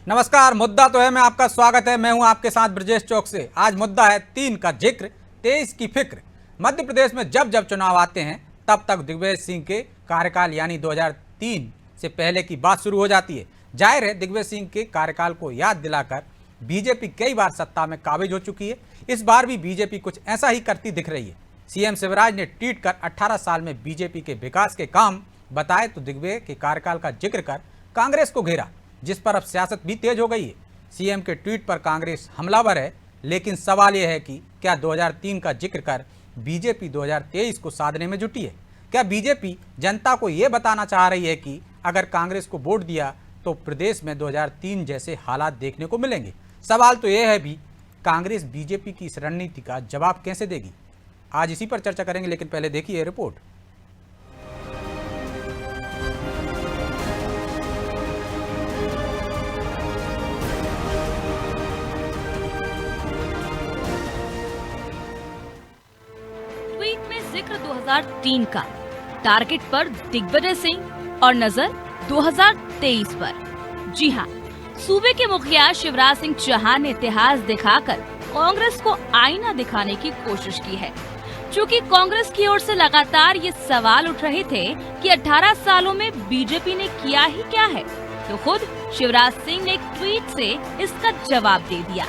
नमस्कार। मुद्दा तो है, मैं आपका स्वागत है। मैं हूं आपके साथ ब्रजेश चौक से। आज मुद्दा है 3 का जिक्र, 23 की फिक्र। मध्य प्रदेश में जब जब चुनाव आते हैं तब तक दिग्विजय सिंह के कार्यकाल यानी 2003 से पहले की बात शुरू हो जाती है। जाहिर है, दिग्विजय सिंह के कार्यकाल को याद दिलाकर बीजेपी कई बार सत्ता में काबिज हो चुकी है। इस बार भी बीजेपी कुछ ऐसा ही करती दिख रही है। सीएम शिवराज ने ट्वीट कर 18 साल में बीजेपी के विकास के काम बताए तो दिग्विजय के कार्यकाल का जिक्र कर कांग्रेस को घेरा, जिस पर अब सियासत भी तेज हो गई है। सीएम के ट्वीट पर कांग्रेस हमलावर है, लेकिन सवाल यह है कि क्या 2003 का जिक्र कर बीजेपी 2023 को साधने में जुटी है? क्या बीजेपी जनता को यह बताना चाह रही है कि अगर कांग्रेस को वोट दिया तो प्रदेश में 2003 जैसे हालात देखने को मिलेंगे? सवाल तो यह है भी, कांग्रेस बीजेपी की इस रणनीति का जवाब कैसे देगी? आज इसी पर चर्चा करेंगे, लेकिन पहले देखिए रिपोर्ट। ट्वीट में जिक्र 2003 का, टारगेट पर दिग्विजय सिंह और नजर 2023 पर। जी हाँ, सूबे के मुखिया शिवराज सिंह चौहान ने इतिहास दिखाकर कांग्रेस को आईना दिखाने की कोशिश की है। चूँकि कांग्रेस की ओर से लगातार ये सवाल उठ रहे थे कि 18 सालों में बीजेपी ने किया ही क्या है, तो खुद शिवराज सिंह ने एक ट्वीट से इसका जवाब दे दिया।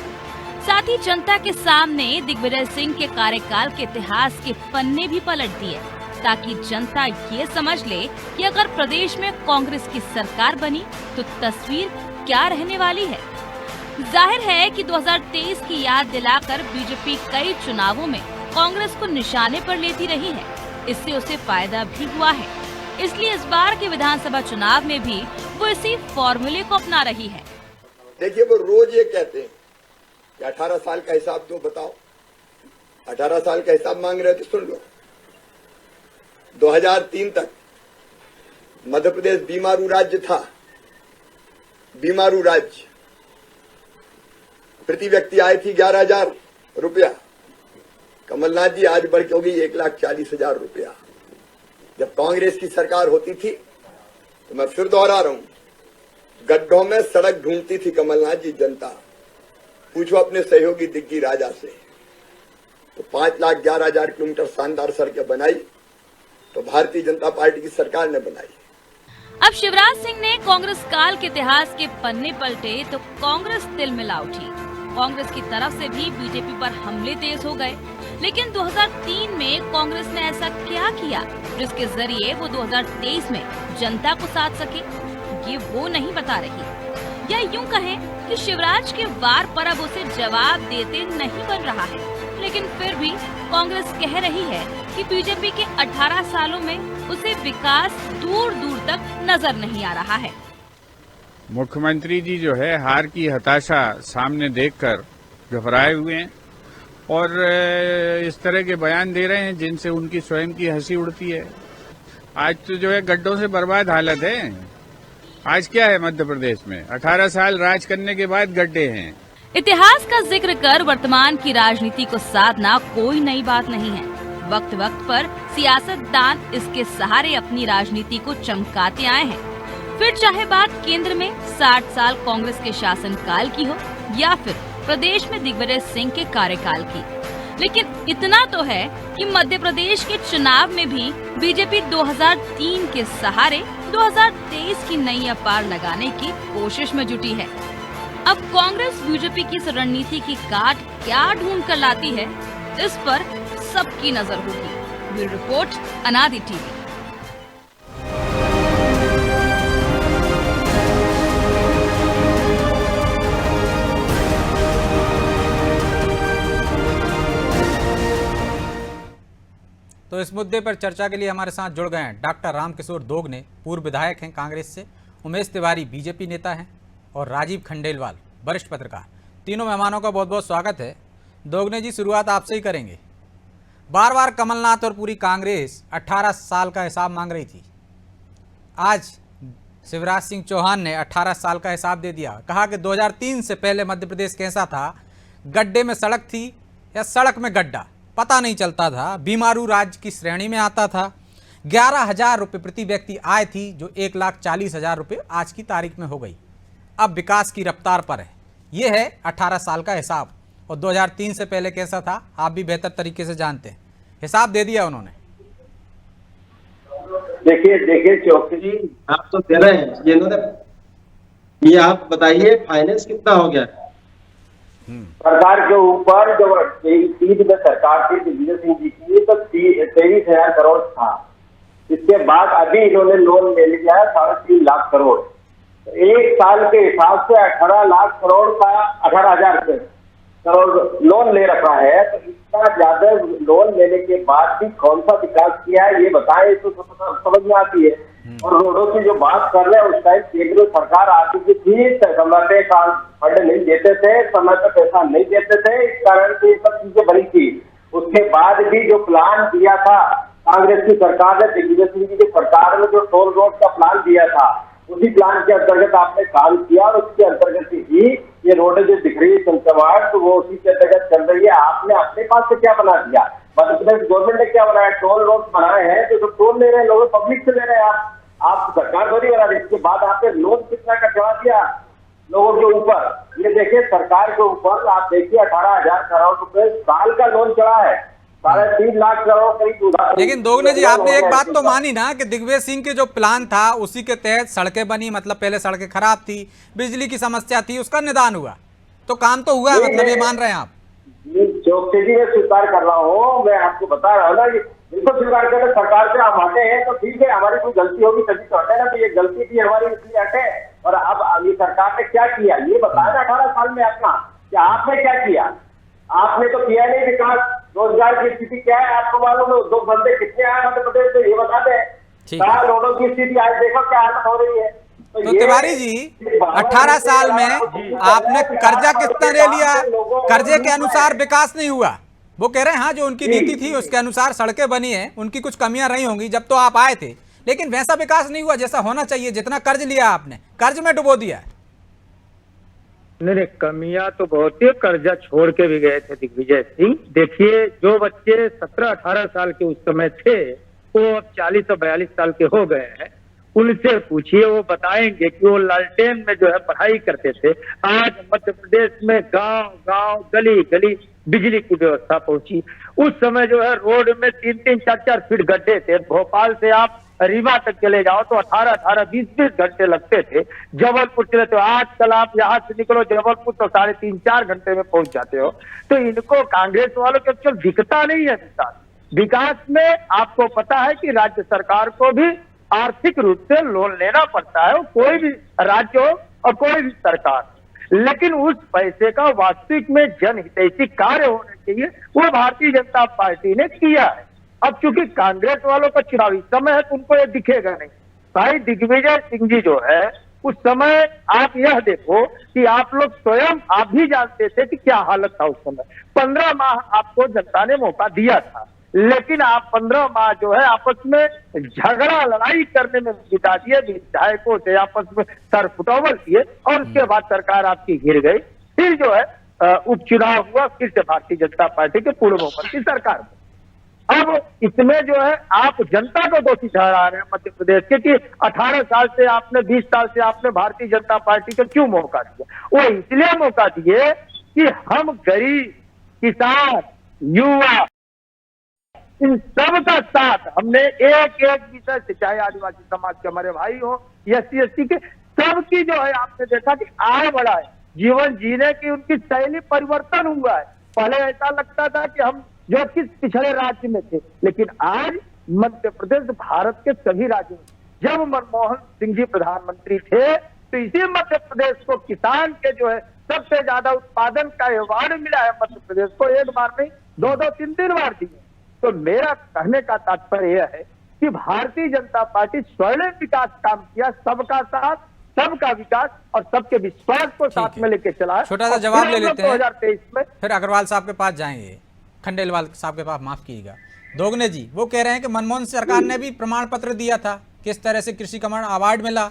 साथ ही जनता के सामने दिग्विजय सिंह के कार्यकाल के इतिहास के पन्ने भी पलट दिए, ताकि जनता ये समझ ले कि अगर प्रदेश में कांग्रेस की सरकार बनी तो तस्वीर क्या रहने वाली है। जाहिर है कि 2023 की याद दिलाकर बीजेपी कई चुनावों में कांग्रेस को निशाने पर लेती रही है। इससे उसे फायदा भी हुआ है, इसलिए इस बार के विधानसभा चुनाव में भी वो इसी फॉर्मूले को अपना रही है। देखिए, वो रोज ये कहते हैं कि 18 साल का हिसाब तो बताओ। 18 साल का हिसाब मांग रहे हो तो सुन लो। 2003 तक मध्य प्रदेश बीमारू राज्य था। बीमारू राज्य, प्रति व्यक्ति आय थी 11,000 रुपया। कमलनाथ जी आज बढ़ के हो गई 1,40,000 रुपया। जब कांग्रेस की सरकार होती थी तो मैं फिर दोहरा रहा हूं, गड्ढों में सड़क ढूंढती थी कमलनाथ जी जनता। पूछो अपने सहयोगी दिग्गी राजा से। तो 5,11,000 किलोमीटर शानदार सड़कें बनाई तो भारतीय जनता पार्टी की सरकार ने बनाई। अब शिवराज सिंह ने कांग्रेस काल के इतिहास के पन्ने पलटे तो कांग्रेस तिलमिला उठी। कांग्रेस की तरफ से भी बीजेपी पर हमले तेज हो गए। लेकिन 2003 में कांग्रेस ने ऐसा क्या किया जिसके जरिए वो 2023 में जनता को साध सके? ये वो नहीं बता रही, या यूं कहें कि शिवराज के वार पर अब उसे जवाब देते नहीं बन रहा है। लेकिन फिर भी कांग्रेस कह रही है कि बीजेपी के 18 सालों में उसे विकास दूर दूर तक नजर नहीं आ रहा है। मुख्यमंत्री जी जो है हार की हताशा सामने देखकर घबराए हुए हैं और इस तरह के बयान दे रहे हैं जिनसे उनकी स्वयं की हंसी उड़ती है। आज तो जो है गड्ढों से बर्बाद हालत है। आज क्या है मध्य प्रदेश में? 18 साल राज करने के बाद गड्ढे हैं। इतिहास का जिक्र कर वर्तमान की राजनीति को साधना कोई नई बात नहीं है। वक्त वक्त पर सियासतदान इसके सहारे अपनी राजनीति को चमकाते आए हैं। फिर चाहे बात केंद्र में 60 साल कांग्रेस के शासनकाल की हो या फिर प्रदेश में दिग्विजय सिंह के कार्यकाल की। लेकिन इतना तो है कि मध्य प्रदेश के चुनाव में भी बीजेपी 2003 के सहारे 2023 की नई अपार लगाने की कोशिश में जुटी है। अब कांग्रेस बीजेपी की इस रणनीति की काट क्या ढूंढ कर लाती है, इस पर सबकी नजर होगी। ब्यूरो रिपोर्ट, अनादि टीवी। तो इस मुद्दे पर चर्चा के लिए हमारे साथ जुड़ गए हैं डॉक्टर रामकिशोर दोगने, पूर्व विधायक हैं कांग्रेस से, उमेश तिवारी बीजेपी नेता हैं और राजीव खंडेलवाल वरिष्ठ पत्रकार। तीनों मेहमानों का बहुत बहुत स्वागत है। दोगने जी, शुरुआत आपसे ही करेंगे। बार बार कमलनाथ और पूरी कांग्रेस 18 साल का हिसाब मांग रही थी। आज शिवराज सिंह चौहान ने 18 साल का हिसाब दे दिया। कहा कि 2003 से पहले मध्य प्रदेश कैसा था, गड्ढे में सड़क थी या सड़क में गड्ढा, पता नहीं चलता था। बीमारू राज्य की श्रेणी में आता था। 11,000 रुपये प्रति व्यक्ति आय थी, जो 1,40,000 रुपये आज की तारीख में हो गई। अब विकास की रफ्तार पर है। ये है 18 साल का हिसाब, और 2003 से पहले कैसा था आप भी बेहतर तरीके से जानते हैं। हिसाब दे दिया उन्होंने। देखिए चौकसी जी, आप तो दे रहे हैं ये आप बताइए फाइनेंस कितना हो गया सरकार के ऊपर। जब 23 में सरकार थी दिग्विजय सिंह जी की तो 23,000 करोड़ था। इसके बाद अभी इन्होंने लोन ले लिया है 3.5 लाख करोड़। तो एक साल के हिसाब से 18 लाख करोड़ का 18,000 करोड़ लोन ले रखा है। तो इतना ज्यादा लोन लेने के बाद भी कौन सा विकास किया है ये बताएं तो समझ में आती है। और रोडों की जो बात कर रहे हैं, उस टाइम केंद्र सरकार आती थी, समय पे फंड नहीं देते थे, समय पे पैसा नहीं देते थे, इस कारण से सब चीजें बनी थी। उसके बाद भी जो प्लान दिया था कांग्रेस की सरकार ने, दिग्विजय सिंह जी की सरकार ने जो टोल रोड का प्लान दिया था, उसी प्लान के अंतर्गत आपने काम किया और उसके अंतर्गत ही ये रोडें जो दिख रही है चमचमाहट, तो वो उसी के अंतर्गत चल रही है। आपने अपने पास से क्या बना दिया? मध्य प्रदेश गवर्नमेंट ने क्या बनाया? टोल रोड बनाए हैं, तो टोल ले रहे हैं लोग, पब्लिक से ले रहे हैं आप सरकार थोड़ी बना रही। इसके बाद आपने लोन कितना का जमा दिया लोगों के ऊपर। ये देखिए सरकार के ऊपर आप देखिए 18,000 करोड़ रुपए साल का लोन चढ़ा है, 3.5 लाख करोड़ करीब। लेकिन दोगने जी, आपने एक बात तो मानी ना कि दिग्विजय सिंह के जो प्लान था उसी के तहत सड़कें बनी, मतलब पहले सड़कें खराब थी, बिजली की समस्या थी, उसका निदान हुआ, तो काम तो हुआ है, मतलब ये मान रहे हैं आप? चौकसी जी मैं स्वीकार कर रहा हूँ, मैं आपको बता रहा हूँ ना, बिल्कुल स्वीकार कर रहे। सरकार से हम हटे हैं तो ठीक है, हमारी कोई गलती होगी तभी तो हटे ना, तो ये गलती थी हमारी इसलिए हटे। और अब ये सरकार ने क्या किया ये बताया 18 साल में अपना, कि आपने क्या किया? आपने तो किया नहीं विकास। रोजगार की स्थिति क्या है आपको मालूम है? उद्योग धंधे कितने आए मध्य प्रदेश में ये बता दें। रोडों की स्थिति आज देखो क्या हालत हो रही है। तो तिवारी जी, 18 साल में आपने कर्जा कितना ले लिया? कर्जे के अनुसार विकास नहीं हुआ। वो कह रहे हैं हाँ, जो उनकी नीति थी उसके अनुसार सड़कें बनी हैं, उनकी कुछ कमियां रही होंगी जब तो आप आए थे, लेकिन वैसा विकास नहीं हुआ जैसा होना चाहिए। जितना कर्ज लिया आपने, कर्ज में डुबो दिया। नहीं, कमियां तो बहुत ही, कर्जा छोड़ के भी गए थे दिग्विजय सिंह। देखिए जो बच्चे 17-18 साल के उस समय थे वो अब 40 और 42 साल के हो गए हैं। उनसे पूछिए, वो बताएंगे कि वो लालटेन में जो है पढ़ाई करते थे। आज मध्य प्रदेश में गांव गांव गली गली बिजली की व्यवस्था पहुंची। उस समय जो है रोड में 3-3, 4-4 फीट गड्ढे थे। भोपाल से आप रीवा तक चले जाओ तो 18-18, 20-20 घंटे लगते थे। जबलपुर चले तो आजकल आप यहाँ से निकलो जबलपुर तो 3.5-4 घंटे में पहुंच जाते हो। तो इनको कांग्रेस वालों को चल दिखता नहीं है विकास। विकास में आपको पता है कि राज्य सरकार को भी आर्थिक रूप से लोन लेना पड़ता है, कोई भी राज्य हो और कोई भी सरकार, लेकिन उस पैसे का वास्तविक में जनहितैषी कार्य होने चाहिए, वो भारतीय जनता पार्टी ने किया है। अब चूंकि कांग्रेस वालों का चुनावी समय है तो उनको ये दिखेगा नहीं। भाई दिग्विजय सिंह जी जो है उस समय आप यह देखो कि आप लोग स्वयं आप भी जानते थे कि क्या हालत था उस समय। 15 माह आपको जनता ने मौका दिया था, लेकिन आप 15 माह जो है आपस में झगड़ा लड़ाई करने में बिता दिए, विधायकों से आपस में सर फुटौवल किए और उसके बाद सरकार आपकी गिर गई। फिर जो है उपचुनाव हुआ, फिर से भारतीय जनता पार्टी के पूर्व बहुमत की सरकार। अब इसमें जो है आप जनता को दोषी ठहरा रहे हैं मध्य प्रदेश के कि 18 साल से आपने 20 साल से आपने भारतीय जनता पार्टी को क्यों मौका दिया? वो इसलिए मौका दिए कि हम गरीब, किसान, युवा, इन सब का साथ हमने एक एक विषय से, चाहे आदिवासी समाज के हमारे भाई हो, SC/ST के, सबकी जो है आपने देखा कि आय बढ़ा है, जीवन जीने की उनकी शैली परिवर्तन हुआ है। पहले ऐसा लगता था कि हम जो किस पिछड़े राज्य में थे, लेकिन आज मध्य प्रदेश भारत के सभी राज्यों में, जब मनमोहन सिंह जी प्रधानमंत्री थे तो इसी मध्य प्रदेश को किसान के जो है सबसे ज्यादा उत्पादन का अवार्ड मिला है मध्य प्रदेश को। एक बार नहीं, 2-2, 3-3 बार दिए। तो मेरा कहने का तात्पर्य यह है कि भारतीय जनता पार्टी स्वर्णिम विकास काम किया, सबका साथ, सबका विकास और सबके विश्वास को साथ में लेके चला। छोटा सा जवाब ले लेते हैं 2023 में, फिर अग्रवाल साहब के पास जाएंगे, खंडेलवाल साहब के पास, माफ कीजिएगा। दोगने जी, वो कह रहे हैं कि मनमोहन सरकार ने भी प्रमाण पत्र दिया था, किस तरह से कृषि कमर्ण अवार्ड मिला,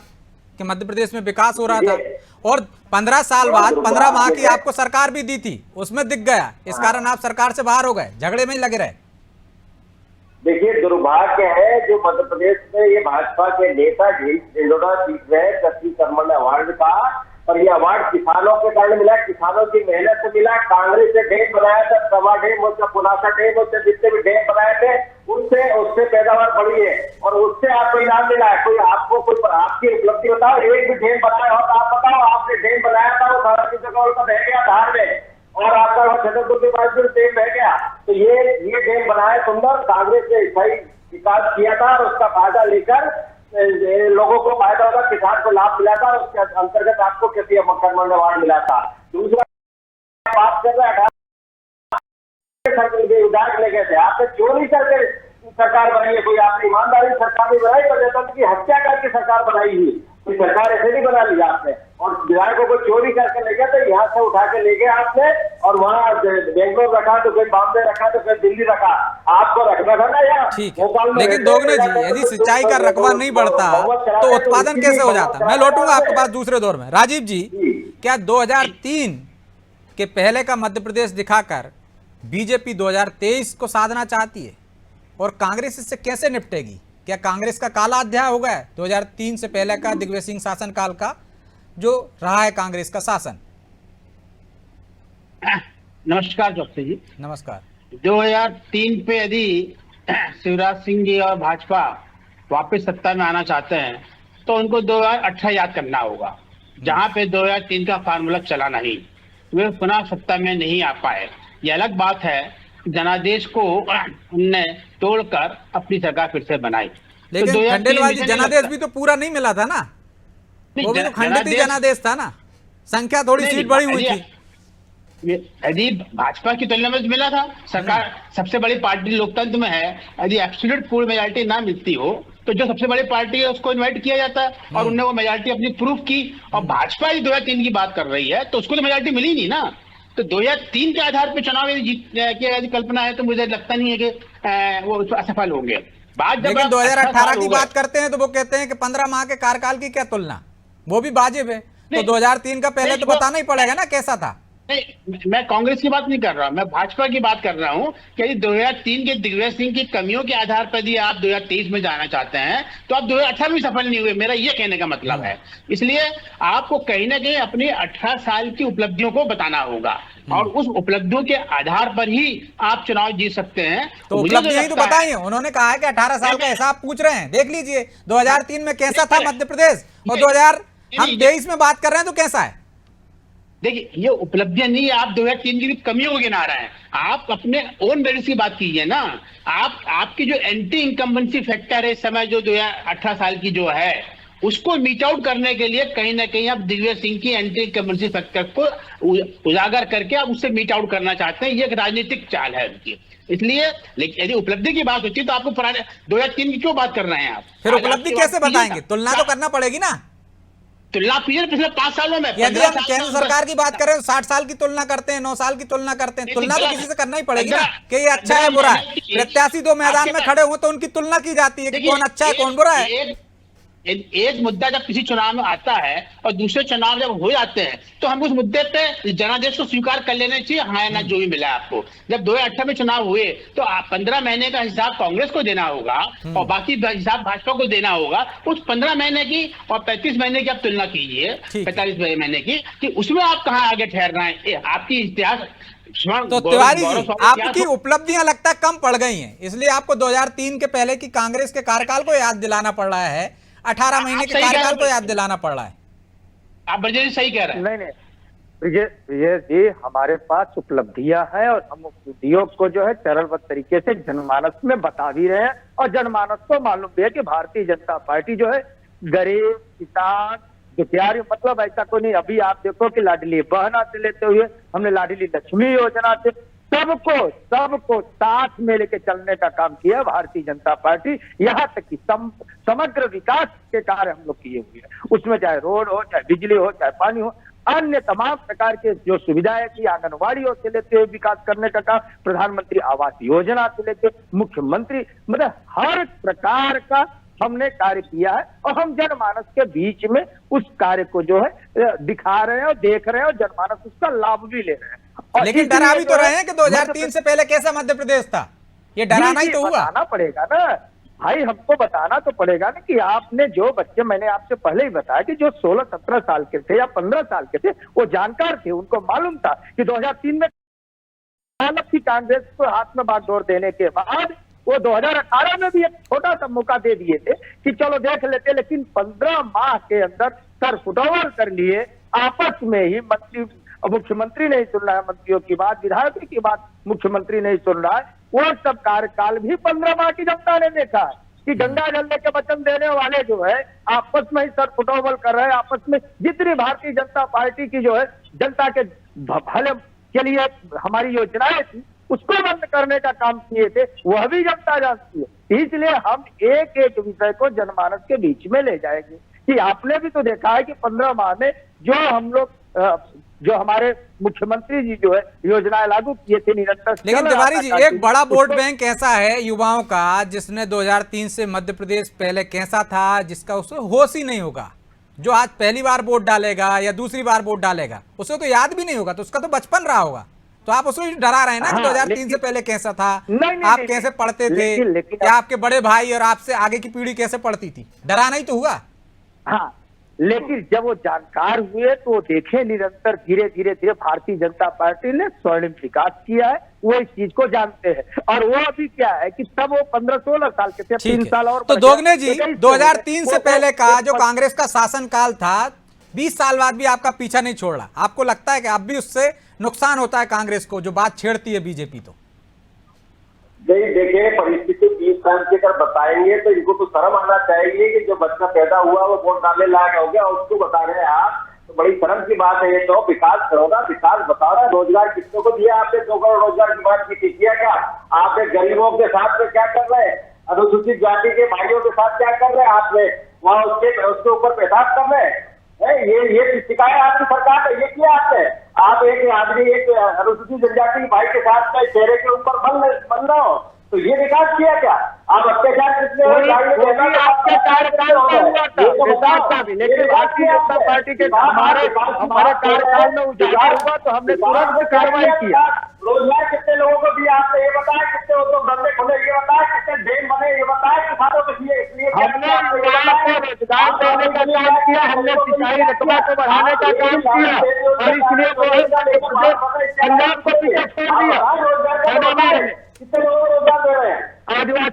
कि मध्य प्रदेश में विकास हो रहा था, और 15 साल बाद 15 माह की आपको सरकार भी दी थी, उसमें दिख गया, इस कारण आप सरकार से बाहर हो गए, झगड़े में ही लगे रहे। देखिए दुर्भाग्य है जो मध्य प्रदेश में ये भाजपा के नेता ढिंढोरा पीट रहे कृषि कर्मण अवार्ड का, और ये अवार्ड किसानों के कारण मिला, किसानों की मेहनत से मिला। कांग्रेस ने डैम बनाया था, तवा डैम और पुनासा डैम, उससे जितने भी डैम बनाए थे उससे पैदावार बढ़ी है और उससे आपको इनाम मिला है। कोई आपको कोई आपकी उपलब्धि बताओ, एक भी डैम बनाया हो तो आप बताओ। आपने डैम बनाया था, वो सारा की जगह का बह गया धार में और आपका वह छतरपुर के पास डैम बह गया। तो ये डैम बनाया सुंदर, कांग्रेस ने सही विकास किया था और उसका फायदा लेकर लोगों को फायदा होगा, किसान को लाभ मिला था और उसके अंतर्गत आपको कृषि कर्मण अवार्ड मिला था। दूसरा बात कर रहे हैं उदाहरण ले गए थे, आपने चोरी करके सरकार बनाई है, कोई आपने ईमानदारी सरकार नहीं बनाई, प्रजातंत्र की हत्या करके सरकार बनाई हुई, कोई सरकार ऐसे नहीं बना ली आपने। और विधायकों को चोरी करके ले गया तो यहाँ से उठा के ले गए आपने और वहाँ बेंगलोर रखा तो कोई बॉम्बे रखा तो कोई दिल्ली रखा, आपको रखना था ना यार। ठीक है, लेकिन दोगने जी यदि सिंचाई का रकबा नहीं बढ़ता तो उत्पादन कैसे हो जाता? मैं लौटूंगा आपके पास दूसरे दौर में। राजीव जी, क्या 2003 के पहले का मध्य प्रदेश दिखाकर बीजेपी 2023 को साधना चाहती है और कांग्रेस इससे कैसे निपटेगी? क्या कांग्रेस का काला अध्याय हो गया है 2003 से पहले का दिग्विजय सिंह शासन काल का जो रहा है कांग्रेस का शासन? नमस्कार चौकसी जी। नमस्कार। 2003 पे यदि शिवराज सिंह जी और भाजपा वापस सत्ता में आना चाहते हैं तो उनको 2018 याद करना होगा, जहां पे 2003 का फार्मूला चला नहीं, वे पुनः सत्ता में नहीं आ पाए। ये अलग बात है, जनादेश को उनने तोड़कर अपनी सरकार फिर से बनाई। लेकिन तो खंडेलवाल जी, जनादेश भी तो पूरा नहीं मिला था ना, वो भी तो खंडित ही जनादेश था ना, संख्या थोड़ी सीट बढ़ी हुई थी। यदि भाजपा की तुलना में मिला था, सरकार सबसे बड़ी पार्टी लोकतंत्र में है, यदि एब्सोल्यूट फुल मेजॉरिटी ना मिलती हो तो जो सबसे बड़ी पार्टी है उसको इनवाइट किया जाता है और उन्होंने वो मेजॉरिटी अपनी प्रूफ की। और भाजपा ही 2003 की बात कर रही है तो उसको तो मेजॉरिटी मिली नहीं ना। तो 2003 के आधार पर चुनाव जीत की यदि कल्पना है तो मुझे लगता नहीं है कि वो असफल होंगे। लेकिन 2018 की बात करते हैं तो वो कहते हैं कि 15 माह के कार्यकाल की क्या तुलना, वो भी वाजिब है। तो 2003 का पहले तो बताना ही पड़ेगा ना कैसा था। नहीं, मैं कांग्रेस की बात नहीं कर रहा, मैं भाजपा की बात कर रहा हूं कि यदि 2003 के दिग्विजय सिंह की कमियों के आधार पर यदि आप 2023 में जाना चाहते हैं तो आप 2018 में सफल नहीं हुए, मेरा ये कहने का मतलब है। इसलिए आपको कहीं ना कहीं अपनी 18 साल की उपलब्धियों को बताना होगा और उस उपलब्धियों के आधार पर ही आप चुनाव जीत सकते हैं। तो उपलब्धियां ही तो बताई हैं, उन्होंने कहा है कि 18 साल का हिसाब पूछ रहे हैं। देख लीजिए 2003 में कैसा था मध्य प्रदेश और 2023 में बात कर रहे हैं तो कैसा है। देखिए, ये उपलब्धियां नहीं है, आप 2003 की भी कमियों को गिना रहे हैं। आप अपने ओन मेरिट्स की बात कीजिए ना। आपकी जो एंटी इनकम्बेंसी फैक्टर है इस समय जो 2018 साल की जो है उसको मीट आउट करने के लिए कहीं ना कहीं आप दिग्विजय सिंह की एंटी इनकम्बेंसी फैक्टर को उजागर करके आप उससे मीट आउट करना चाहते हैं। ये एक राजनीतिक चाल है उनकी। इसलिए लेकिन यदि उपलब्धि की बात होती है तो आपको पुराने 2003 की क्यों बात कर रहे हैं आप? फिर उपलब्धि कैसे बताएंगे? तुलना तो करना पड़ेगी ना। तुलना कीजिए पिछले 5 सालों में। यदि हम केंद्र सरकार की बात करें 60 साल की तुलना करते हैं, 9 साल की तुलना करते हैं, तुलना तो किसी से करना ही पड़ेगी ना कि ये अच्छा है बुरा है। प्रत्याशी दो मैदान में खड़े हो तो उनकी तुलना की जाती है कि कौन अच्छा है कौन बुरा है। एक मुद्दा जब किसी चुनाव में आता है और दूसरे चुनाव जब हो जाते हैं तो हम उस मुद्दे पे जनादेश को स्वीकार कर लेना चाहिए, हाँ या ना जो भी मिला आपको। जब 2018 में चुनाव हुए तो 15 महीने का हिसाब कांग्रेस को देना होगा और बाकी हिसाब भाजपा को देना होगा। उस 15 महीने की और 35 महीने की आप तुलना कीजिए, 45 महीने की, कि उसमें आप कहाँ आगे ठहर रहे हैं। आपकी इतिहास तो तिवारी जी, आपकी उपलब्धियां लगता है कम पड़ गई हैं, इसलिए आपको 2003 के पहले की कांग्रेस के कार्यकाल को याद दिलाना पड़ रहा है, 18 महीने के कार्यकाल को याद दिलाना पड़ रहा है। आप ब्रजेश जी सही कह रहे हैं। नहीं ब्रजेश जी, हमारे पास उपलब्धियां हैं और हम उपलब्धियों को जो है चरणबद्ध तरीके से जनमानस में बता भी रहे हैं और जनमानस को मालूम भी है कि भारतीय जनता पार्टी जो है गरीब, किसान, दुखियारी, मतलब ऐसा कोई नहीं। अभी आप देखो कि लाडली बहना से लेते हुए हमने लाडली लक्ष्मी योजना से सबको साथ में लेके चलने का काम किया भारतीय जनता पार्टी। यहाँ तक कि समग्र विकास के कार्य हम लोग किए हुए हैं, उसमें चाहे रोड हो, चाहे बिजली हो, चाहे पानी हो, अन्य तमाम प्रकार के जो सुविधाएं की, आंगनबाड़ियों से लेते हुए विकास करने का काम, प्रधानमंत्री आवास योजना से लेते मुख्यमंत्री, मतलब हर प्रकार का हमने कार्य किया है और हम जनमानस के बीच में उस कार्य को जो है दिखा रहे हैं और देख रहे हैं और जनमानस उसका लाभ भी ले रहे हैं। लेकिन डरा भी तो रहे हैं कि 2003 से पहले कैसा मध्य प्रदेश था, ये डराना ही तो हुआ। बताना पड़ेगा ना भाई हमको बताना तो पड़ेगा ना कि आपने जो बच्चे, मैंने आपसे पहले ही बताया कि जो 16-17 साल के थे या 15 साल के थे, वो जानकार थे, उनको मालूम था कि 2003 में थी कांग्रेस को हाथ में बागडोर देने के बाद वो 2018 में भी एक छोटा सा मौका दे दिए थे कि चलो देख लेते, लेकिन 15 माह के अंदर सर फुटबॉल कर लिए, आपस में ही मुख्यमंत्री नहीं सुन रहा है मंत्रियों की बात, विधायकों की बात मुख्यमंत्री नहीं सुन रहा है। वो सब कार्यकाल भी 15 माह की जनता ने देखा है कि गंगा जलने के वचन देने वाले जो है आपस में ही सर फुटबॉल कर रहे हैं। आपस में जितनी भारतीय जनता पार्टी की जो है जनता के भले के लिए हमारी योजनाएं थी उसको बंद करने का काम किए थे, वह भी जनता जानती है। इसलिए हम एक एक विषय को जनमानस के बीच में ले जाएंगे कि आपने भी तो देखा है कि 15 माह में जो हम लोग जो हमारे मुख्यमंत्री जी जो है योजनाएं लागू किए थे निरंतर। लेकिन तिवारी जी, एक बड़ा वोट बैंक ऐसा है युवाओं का जिसने 2003 से मध्य प्रदेश पहले कैसा था, जिसका उसे होश ही नहीं होगा। जो आज पहली बार वोट डालेगा या दूसरी बार वोट डालेगा उसे तो याद भी नहीं होगा, तो उसका तो बचपन रहा होगा। तो आप उसको डरा रहे हैं ना कि 2003 से पहले कैसा था, आप कैसे पढ़ते थे, या आपके बड़े भाई और आपसे आगे की पीढ़ी कैसे पढ़ती थी, डराना ही तो हुआ। हाँ, लेकिन जब वो जानकार हुए तो देखे निरंतर धीरे धीरे भारतीय जनता पार्टी ने स्वर्णिम विकास किया है, वो इस चीज को जानते हैं। और वो अभी क्या है कि तब वो 15-16 साल के थे, 3 साल और। तो दोगने जी, 2003 से पहले का जो कांग्रेस का शासनकाल था, 20 साल बाद भी आपका पीछा नहीं छोड़ रहा। आपको लगता है कि अब भी उससे नुकसान होता है कांग्रेस को, जो बात छेड़ती है बीजेपी? तो देखिए, परिस्थिति 20 साल की अगर बताएंगे तो इनको तो शर्म आना चाहिए कि जो बच्चा पैदा हुआ वो वोट डालने लायक हो गया, उसको बता रहे हैं आप, तो बड़ी शर्म की बात है ये। तो विकास करोगा, विकास बता रहा है। रोजगार कितनों को दिया आपने? 2 करोड़ रोजगार की बात की, किया क्या आपने? गरीबों के साथ में क्या कर रहे हैं? अनुसूचित जाति के भाइयों के साथ क्या कर रहे हैं आपने? वहाँ उसके ऊपर पेशाब कर रहे हैं। ये शिकायत आपकी सरकार ने ये किया आपने? आप एक आदमी एक अनुसूचित जनजाति भाई के साथ में चेहरे के ऊपर बन रहे हो, तो ये विकास किया क्या? आप अत्याचार कितने आपके कार्यकाल में हुआ था, लेकिन भारतीय जनता पार्टी के हमारे कार्यकाल में उजागर हुआ तो हमने तुरंत कार्रवाई किया। रोजगार कितने लोगों को दिया आपने ये बताया? कितने उद्योग धंधे खुले ये बताया? कितने डैम बने ये बताया? किसानों के लिए हमने रोजगार देने का काम किया, हमने सिंचाई रकबा को बढ़ाने का काम किया, और इसलिए पंजाब को पीछे छोड़ दिया। कितने लोगों को रोजगार दे रहे हैं?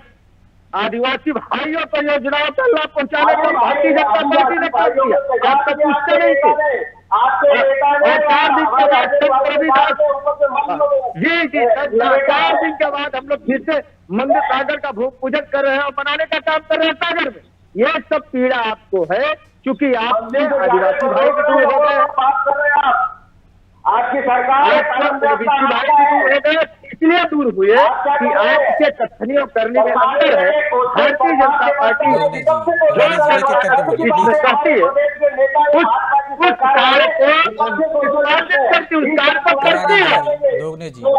आदिवासी भाइयों को योजनाओं का लाभ पहुंचाने का भारतीय जनता पार्टी ने कर दिया। आप तो पूछते नहीं थे। और 4 दिन के बाद जी 4 दिन के बाद हम लोग फिर से मंदिर सागर का भूमि पूजन कर रहे हैं और बनाने का काम कर रहे हैं सागर में। ये सब पीड़ा आपको है क्योंकि आपने आदिवासी भाई भी दूर हो गए, आपकी सरकार इसलिए दूर हुए कि आपके कथनियों करने में अंतर है। भारतीय जनता पार्टी करती है उस कार्य को करती है।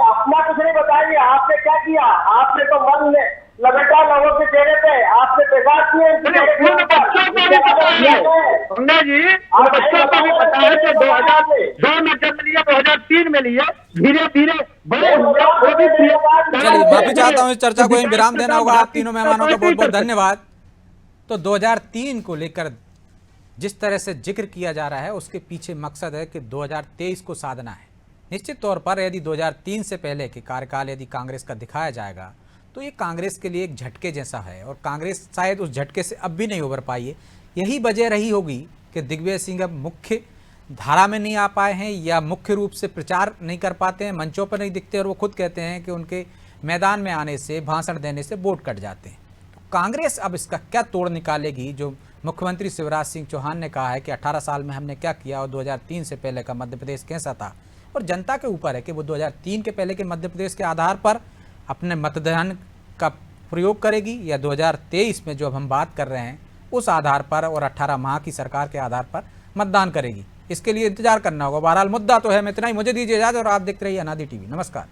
अपना कुछ नहीं बताइए, आपने क्या किया? आपने तो मन लपेटा लोगों के चेहरे पे, आपने पेशाब किए। बच्चों को भी पता है जी, बच्चों को भी पता है कि 2002 में जन्म लिया, 2003 में लिया, धीरे धीरे बड़े हुए। चलिए, माफी चाहता हूँ, इस चर्चा को यहीं विराम देना होगा। आप तीनों मेहमानों का बहुत बहुत धन्यवाद। तो 2003 को लेकर जिस तरह से जिक्र किया जा रहा है उसके पीछे मकसद है कि 2023 को साधना है। निश्चित तौर पर यदि 2003 से पहले के कार्यकाल यदि कांग्रेस का दिखाया जाएगा तो ये कांग्रेस के लिए एक झटके जैसा है, और कांग्रेस शायद उस झटके से अब भी नहीं उबर पाई है। यही वजह रही होगी कि दिग्विजय सिंह अब मुख्य धारा में नहीं आ पाए हैं या मुख्य रूप से प्रचार नहीं कर पाते हैं, मंचों पर नहीं दिखते, और वो खुद कहते हैं कि उनके मैदान में आने से, भाषण देने से वोट कट जाते हैं। तो कांग्रेस अब इसका क्या तोड़ निकालेगी? जो मुख्यमंत्री शिवराज सिंह चौहान ने कहा है कि 18 साल में हमने क्या किया और 2003 से पहले का मध्य प्रदेश कैसा था, और जनता के ऊपर है कि वो 2003 के पहले के मध्य प्रदेश के आधार पर अपने मतदान का प्रयोग करेगी, या 2023 में जो अब हम बात कर रहे हैं उस आधार पर और 18 माह की सरकार के आधार पर मतदान करेगी। इसके लिए इंतजार करना होगा। बहरहाल मुद्दा तो है। मैं इतना ही, मुझे दीजिए इजाजत और आप देखते रहिए अनादि टीवी। नमस्कार।